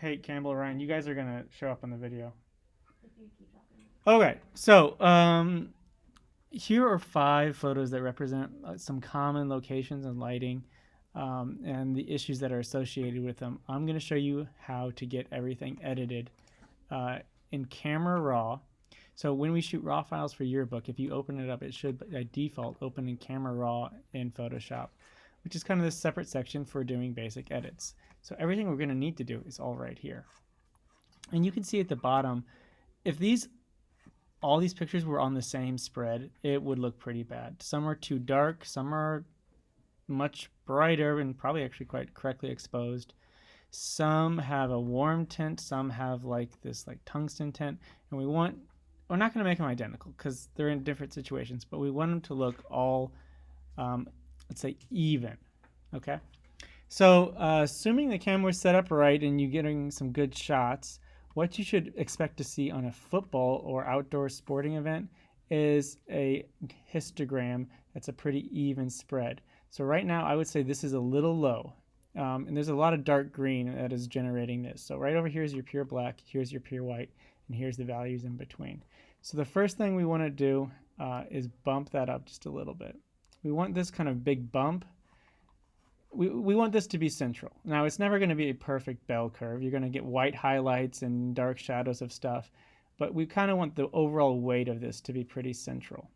Hey, Campbell, Ryan, you guys are gonna show up on the video. If you keep talking. Okay, so here are 5 photos that represent some common locations and lighting, and the issues that are associated with them. I'm gonna show you how to get everything edited uh, in Camera Raw. So when we shoot raw files for Yearbook, if you open it up, it should by default open in Camera Raw in Photoshop, which is kind of this separate section for doing basic edits. So everything we're going to need to do is all right here. And you can see at the bottom, if all these pictures were on the same spread, it would look pretty bad. Some are too dark, some are much brighter and probably actually quite correctly exposed. Some have a warm tint, some have like this like tungsten tint, and we're not going to make them identical because they're in different situations, but we want them to look all, let's say, even. Okay. So assuming the camera is set up right and you're getting some good shots, what you should expect to see on a football or outdoor sporting event is a histogram that's a pretty even spread. So right now I would say this is a little low. And there's a lot of dark green that is generating this. So right over here is your pure black, here's your pure white, and here's the values in between. So the first thing we want to do is bump that up just a little bit. We want this kind of big bump. We want this to be central. Now, it's never going to be a perfect bell curve. You're going to get white highlights and dark shadows of stuff, but we kind of want the overall weight of this to be pretty central.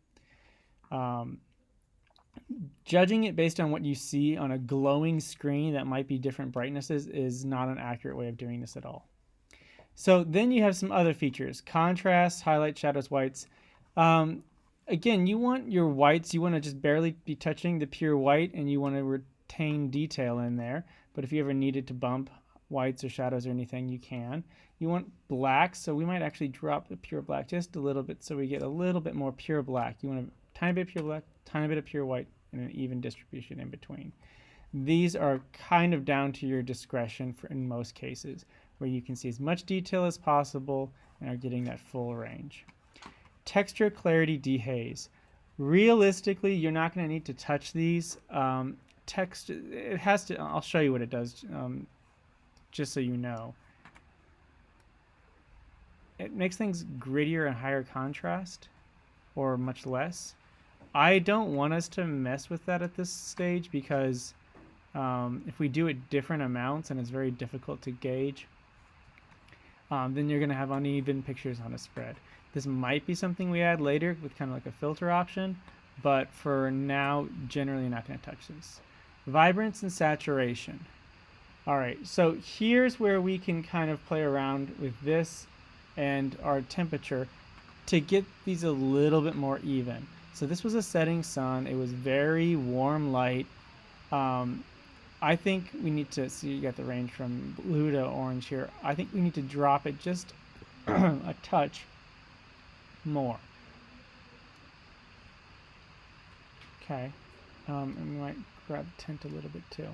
Judging it based on what you see on a glowing screen that might be different brightnesses is not an accurate way of doing this at all. So then you have some other features: contrast, highlight, shadows, whites. Again, you want your whites, you want to just barely be touching the pure white, and you want to retain detail in there. But if you ever needed to bump whites or shadows or anything, you can. You want black, so we might actually drop the pure black just a little bit so we get a little bit more pure black. You want a tiny bit of pure black, tiny bit of pure white, and an even distribution in between. These are kind of down to your discretion in most cases, where you can see as much detail as possible and are getting that full range. Texture, clarity, dehaze. Realistically, you're not going to need to touch these. Text, it has to, I'll show you what it does, just so you know. It makes things grittier and higher contrast, or much less. I don't want us to mess with that at this stage because if we do it different amounts and it's very difficult to gauge, then you're going to have uneven pictures on a spread. This might be something we add later with kind of like a filter option, but for now, generally not going to touch this. Vibrance and saturation. All right, so here's where we can kind of play around with this and our temperature to get these a little bit more even. So this was a setting sun. It was very warm light. I think we need to see, you got the range from blue to orange here. I think we need to drop it just a touch more. Okay, and we might grab the tint a little bit too.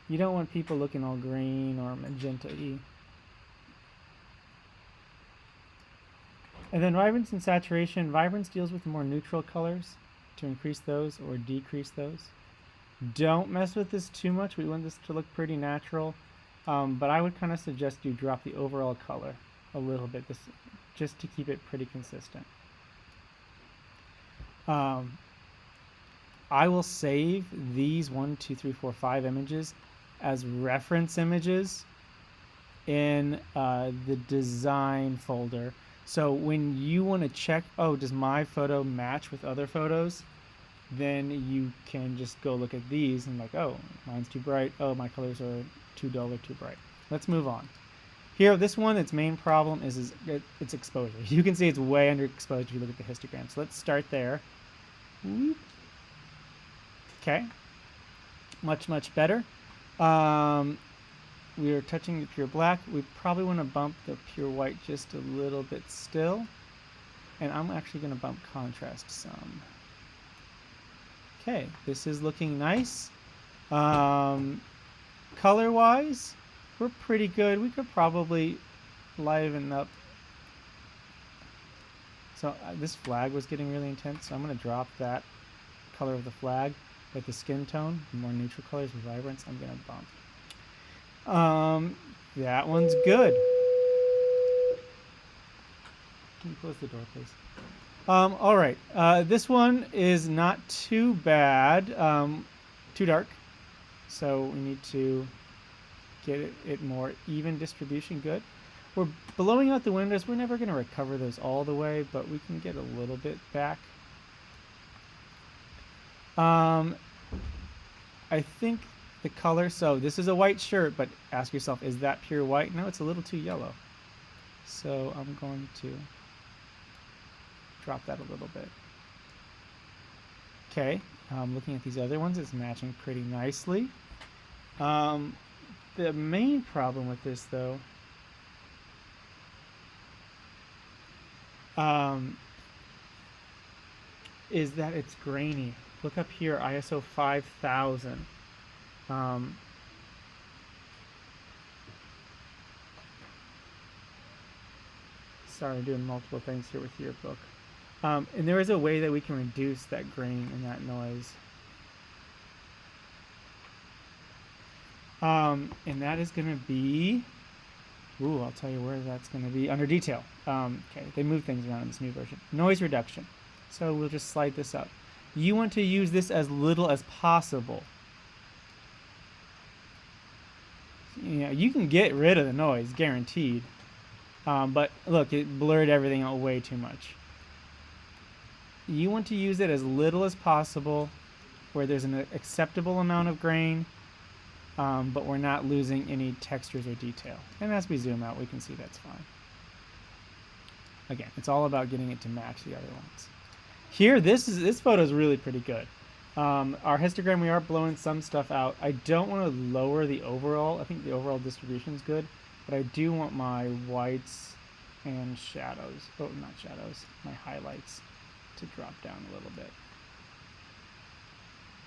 You don't want people looking all green or magenta-y. And then vibrance and saturation. Vibrance deals with more neutral colors, to increase those or decrease those. Don't mess with this too much. We want this to look pretty natural, but I would kind of suggest you drop the overall color a little bit, just to keep it pretty consistent. I will save these 1, 2, 3, 4, 5 images as reference images in the design folder. So when you want to check, oh, does my photo match with other photos? Then you can just go look at these and like, oh, mine's too bright. Oh, my colors are too dull or too bright. Let's move on. Here, this one, its main problem is its exposure. You can see it's way underexposed if you look at the histogram. So let's start there. Okay, much better. We are touching the pure black. We probably want to bump the pure white just a little bit still. And I'm actually going to bump contrast some. Okay, this is looking nice. Color-wise, we're pretty good. We could probably liven up. So this flag was getting really intense, so I'm going to drop that color of the flag. But the skin tone, the more neutral colors with vibrance, I'm going to bump. That one's good. Can you close the door, please? All right. This one is not too bad. Too dark. So we need to get it more even distribution. Good. We're blowing out the windows. We're never going to recover those all the way, but we can get a little bit back. I think the color, so this is a white shirt, but ask yourself, is that pure white? No, it's a little too yellow. So I'm going to drop that a little bit. Okay, looking at these other ones, it's matching pretty nicely. The main problem with this, though, is that it's grainy. Look up here, ISO 5000. Sorry, I'm doing multiple things here with yearbook. And there is a way that we can reduce that grain and that noise. And that is going to be, ooh, I'll tell you where that's going to be, under detail. Okay, they move things around in this new version. Noise reduction. So we'll just slide this up. You want to use this as little as possible. You know, you can get rid of the noise, guaranteed. But look, it blurred everything out way too much. You want to use it as little as possible, where there's an acceptable amount of grain, but we're not losing any textures or detail. And as we zoom out, we can see that's fine. Again, it's all about getting it to match the other ones. Here, this photo is really pretty good. Our histogram, we are blowing some stuff out. I don't want to lower the overall. I think the overall distribution is good, but I do want my whites and shadows, oh, not shadows, my highlights to drop down a little bit.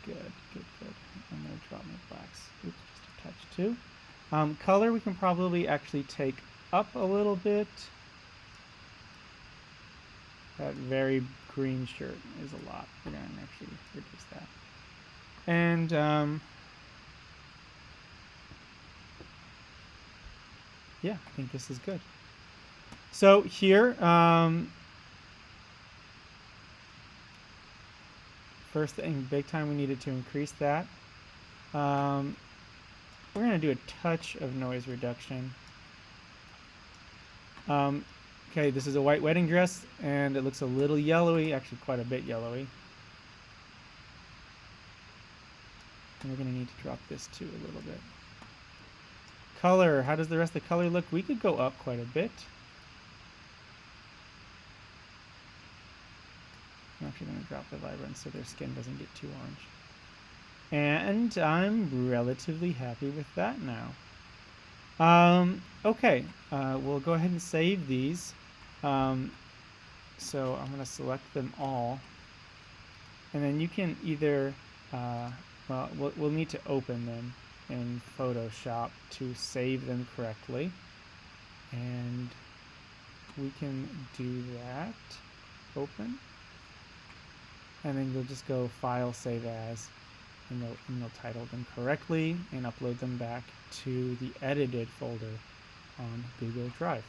Good, good, good. I'm going to drop my blacks. Oops, just a touch too. Color we can probably actually take up a little bit. That very green shirt is a lot. We're going to actually reduce that. And yeah, I think this is good. So here, first thing, big time, we needed to increase that. We're going to do a touch of noise reduction. Okay, this is a white wedding dress, and it looks a little yellowy, actually quite a bit yellowy. And we're going to need to drop this too a little bit. Color, how does the rest of the color look? We could go up quite a bit. I'm actually going to drop the vibrance so their skin doesn't get too orange. And I'm relatively happy with that now. Okay, we'll go ahead and save these. So I'm going to select them all. And then you can either, well, we'll need to open them in Photoshop to save them correctly. And we can do that. Open. And then you'll just go File, Save As, and you'll title them correctly and upload them back to the edited folder on Google Drive.